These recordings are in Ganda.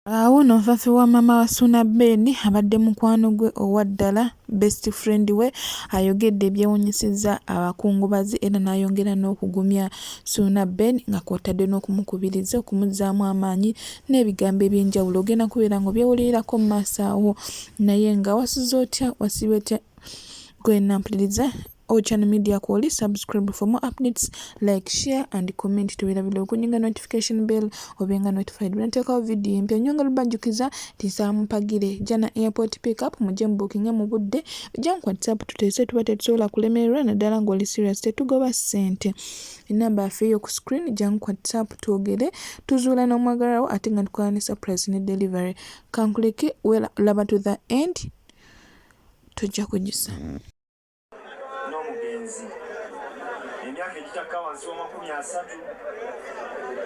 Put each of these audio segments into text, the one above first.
Awo nno nfafe wa maama wa Ssuuna Ben abadde mukwano gwe owa ddala best friend we ayogedde ebyewuunyisizza abakungubazi era n'ayongera n'okugumya Ssuuna Ben nga kw'otadde n'okumukubiriza okumuzzaamu amaanyi n'ebigambo eby'enjawulo ogenda kubeera ng'obyewulirirako mu maaso awo naye nga wasuze otya wasiba otya genda mpuliriza Channel Media Kwoli, subscribe for more updates, like, share and comment tubeera below kunyinga notification bell obenga notified when take our video empya nyonga lubanjukiza tisampagire jana airport pick up muje booking mu budde bijja ku WhatsApp tutese tuba tetusobola kulemererwa naddala ng'oli serious tetugoba ssente enamba yaffe yo ku screen jja ku WhatsApp twogere tuzuula n'omwagalirawo ate nga tukola ne surprise ne delivery kankuleke laba to the end tujja kugisa emyaka egitakka wansi wa 30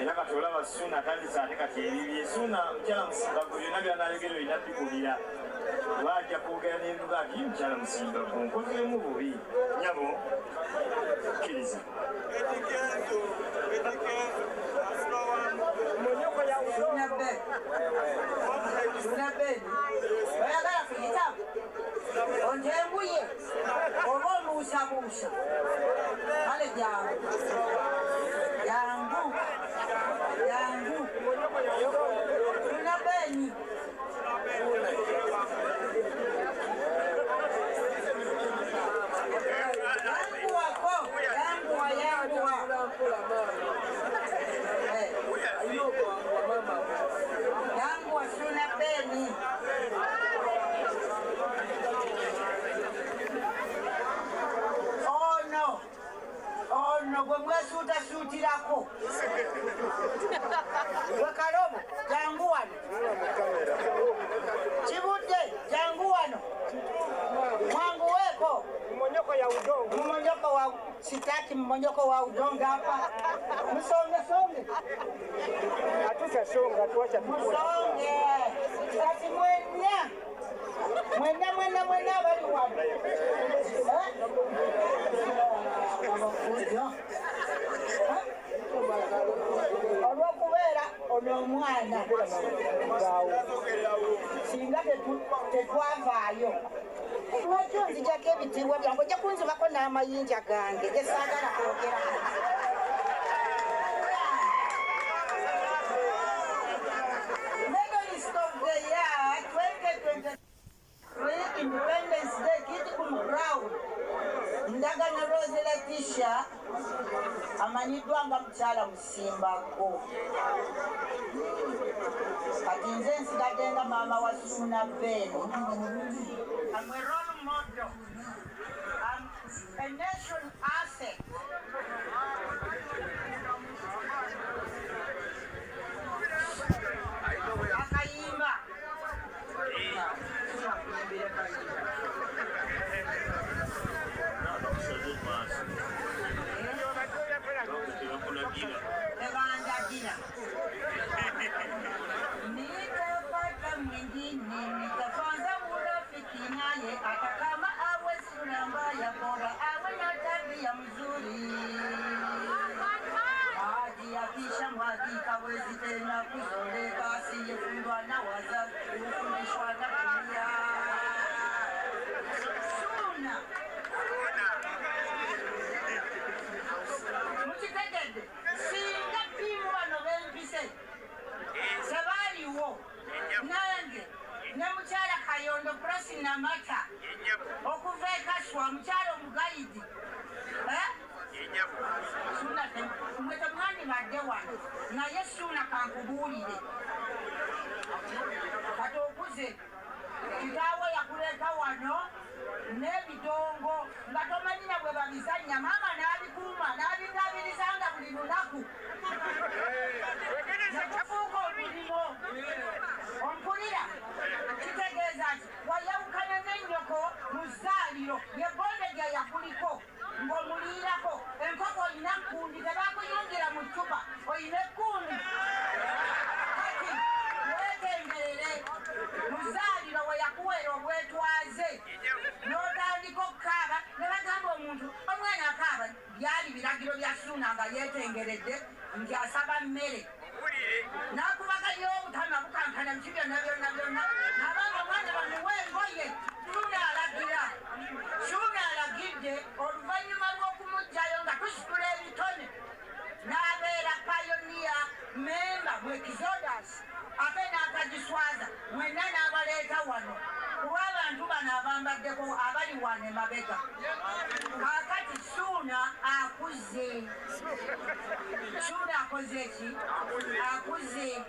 era kati olaba Ssuuna atandise ate kati ebibye Ssuuna mukyala musimbako byonna byanaayogera olina bikubira lwajja kwogera n'enduga ati mukyala musimbako nkozeemu bubi nyabo kkiriza oyagala kuyitamu onjenguye oba omuusabuusa kale jangu Ssuuna Ben yanguwa Ssuuna Ben ono gwe mwesuutasuutirako gwe Kalomo jangu wano Kibudde jangu wano mwanguweeko mmonyoko wa sitaki mmonyoko wa udongo hapa msonge hatusasonga tuacha msonge kati mwena bali wano olw'okubeera ono omwana singa tetwavaayo lwaki onzijako ebitiibwa byange ojja kunzibako n'amayinja gange gesaagala kwogera Medalist of the year 2023 Independence Day Kitgum Ground Ndagana Rose Letitia amanyiddwa nga mukyala musimbako kati nze nsigadde nga maama wa Ssuuna Ben. I'm a role model. I'm a nation asset. Akayimba ebandagira nitapata mwingine nitafanza urafiki naye hata kama awe sura mbaya bora awe na tabia mzuri maji akisha mwagika wezi tena kuzoleka asiyefundwa na wazazi kufundishwa na dunia Ssuuna mukitegedde singa ttiimu bano bempise sebaaliwo nange ne mukyala Kayondo Prosi Namata okuva e Kaswa mukyala omugayidi Ssuuna mwe temwandibadde wano naye Ssuuna kankubuulire kati okuze kitaawe yakuleeta wano n'ebidongo nga tomanyina bwe babizannya maama n'abikuuma n'abingabirizanga buli lunaku nekifuuka omulimo ompulira kitegeeza nti wayawukana n'ennyoko mu zzaaliro yebbonde gye yakuliko ng'omuliirako enkoko olina nkundi tebakuyungira mu ccupa olina ekkundi kati weegenderere mu zzaaliro we yakuweera obwetwaze n'otandika okukaaba ne bagamba omuntu omwana akaaba byali biragiro bya Ssuuna nga yeetengeredde nti asaba mmere n'akubaganya obutama bukankana abatambaddeko abali wane mabega kakati Ssuuna akuze Ssuuna akoze eki akuze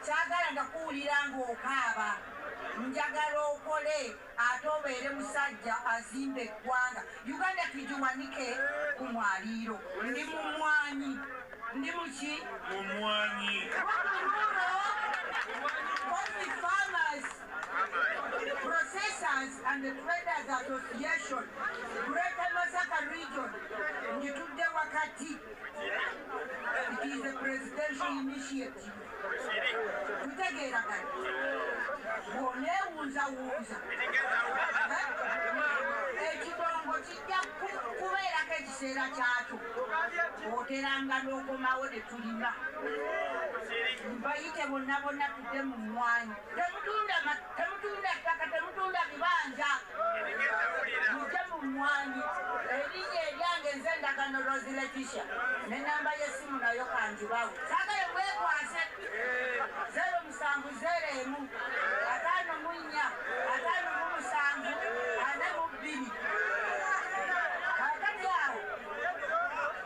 kyagala ndakuwulira ng'okaaba njagala okole ate obeere musajja azimba eggwanga Uganda tugiwanike ku mwaliiro ndi mumwanyi ndi muki mumwanyi farmers processors and the traders association Greater Masaka region ngitudde wakati it is a presidential initiative tutegeera kati bw'oneewunzawunza ekibongo kijja kubeerako ekiseera kyakyo oteranga n'okomawo ne tulima mbayite bonna bonna tudde mu mmwanyi temutunda ttaka temutunda bibanja mujje mu mmwanyi erinnya eryange nze Ndagano Rose Letitia ne namba y'essimu nayo kanjibawo saagale mwekwase 070 54 57 42 kakati awo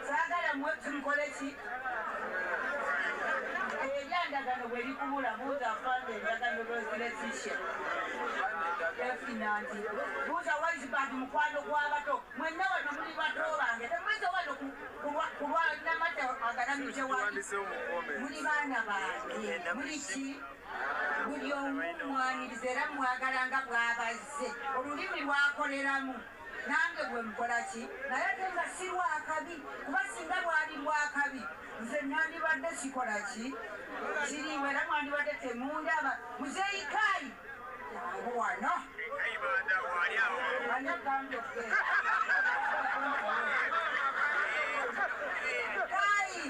saagala mukole ki ebyandagano bwe likubula buuza afande Ndagano Rose Letitia efinanti buuza Walisibak mukwano gw'abato mwenna wano muli bato bange temweze wano kulwa namate agalamije wali muli baana bange muli ki buli omu mwaniriza era mwagalanga bw'abazze olulimi lwakoleramu nange bwe mukola ki naye ate nga si lwakabi kuba singa bwali lwakabi nze nandibadde sikola ki kiriwe era mwandibadde temundaba muzeeyikayi jangu wano ani agambye okugenda kayi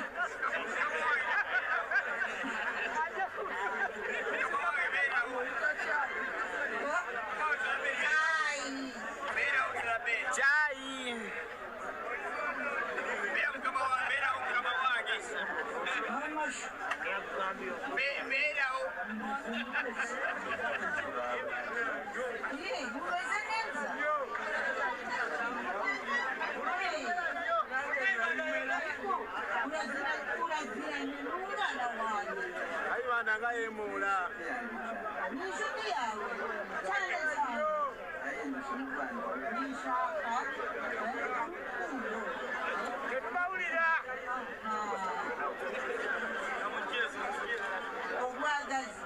obwagazi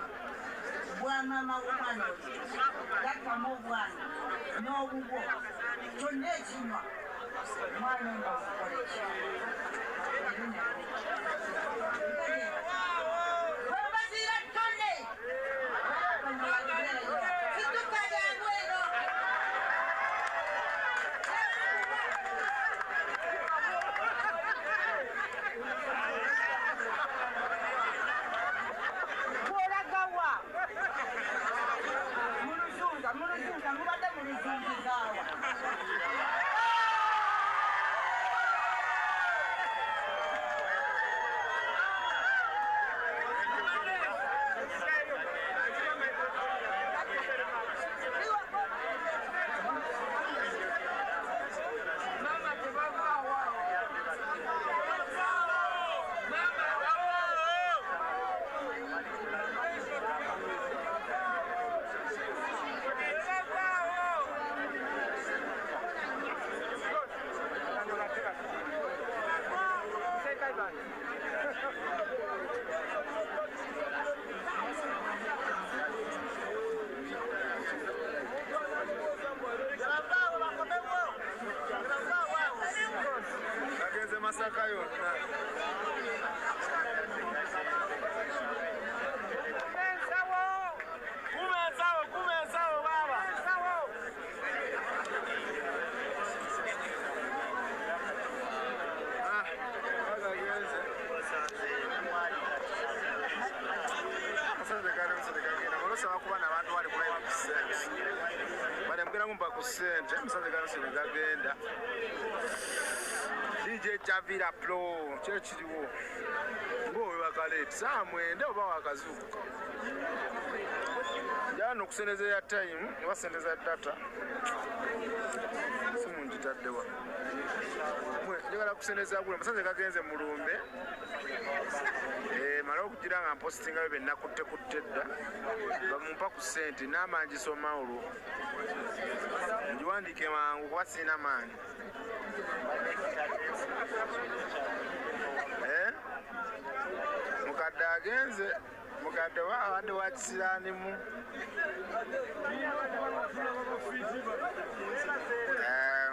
bwa mama w'omwana gakkamu obwana n'obubwo kyonna ekinywa mwana nga okoleki webaziira ttone situka lyangu eno bwolagawa muluzunga mubadde muluzungizaawa Masaka yonna kumensawo baba kuba nabantu bali kulaiva ku ssente balemberamu mpa ku ssente musanze gano sene gagenda DJ Chavira Pro kyekiriwo ng'owe bakaleeti saa mwenda oba wakazuuka jano no kuseneza ya time wasendeza data simu njitaddewa njagala kuseneza gule musanze kagenze mulumbe mala okugira nga mpostinga bebe nakutte dda bamumpa ku ssente n'amangi soma olwo njiwandiike mangu kuba sirina maanyi mukadde agenze mukadde abadde wakisiraanimu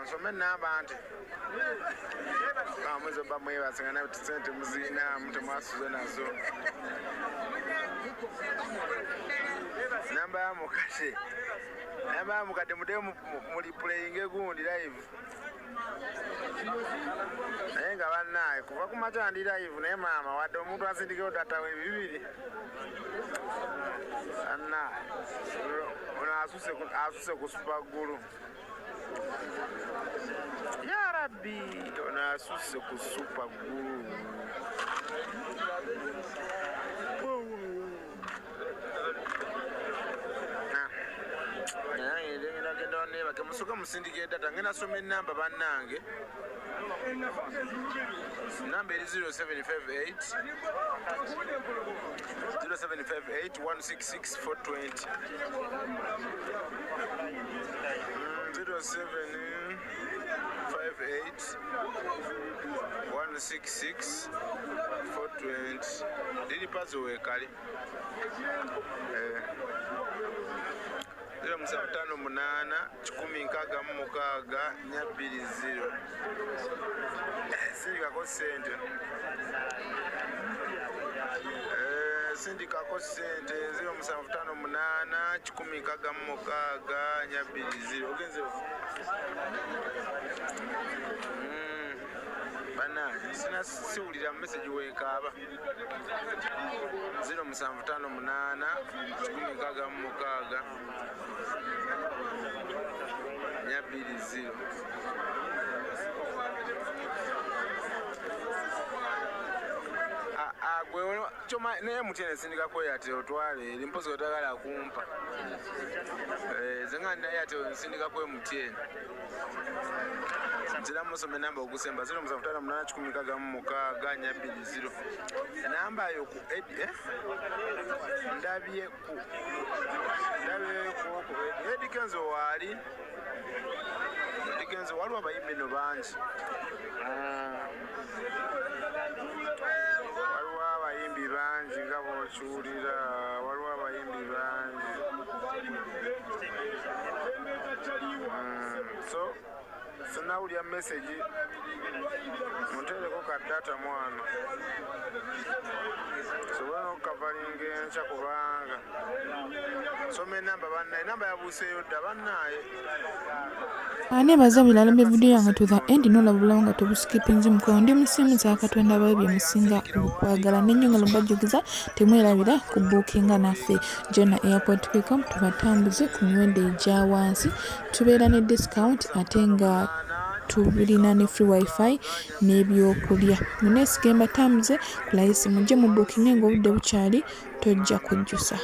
nsome enamba nti mwezi oba mwebasanga nabe tusente muziinaamu temwasuze nazo namba ya mukadde mudde muli playing gundi live naye nga bannaaye kuva ku makya ndi live naye maama wadde omuntu asindikewo data we bibiri annaaye ono asuse ku supagulu ya rabbi ono asuse ku supagulu ngenda wanebake musoka musindike data ngenda soma enamba bannange namba eri 0758 166 420 0758 166 420 liri pazo wekali 058 106 sindikako sente sindikako sente 058 106 ogenze bana sina siwulira message wekaaba 058 106 20 gwe choma naye mutene sindikako yate otwale eri mpozi otagala kumpa zenga naye yate sindikako mutene nzira musome namba ogusemba 058 namba yo ku ndabye ku Edikenzo wali Edikenzo waliwo abayimbi no bangi waliwo abayimbi bangi nga bw'okiwulira waliwo abayimbi bangi so sinawulya message muntereko ka data mwana sobola okukavalinga enkya kubanga soma enamba bannaye namba yabuuseeyo dda bannaye nebaza bilalamba evidiyo yange to the end nolabulawo nga tobusikipinzi mukono ndi musimu za katonda bawe bye musinga okwagala n'ennyo nga lubajjukiza temwerabira ku bookinga naffe jona airport.com tubatambuze ku miwendo egya wansi tubeera ne discount ate nga tubirina ne free wifi n'ebyokulya muneesigamba tambuze kulayisi mujje mu bookinga ng'obudde bukyali tojja kujjusa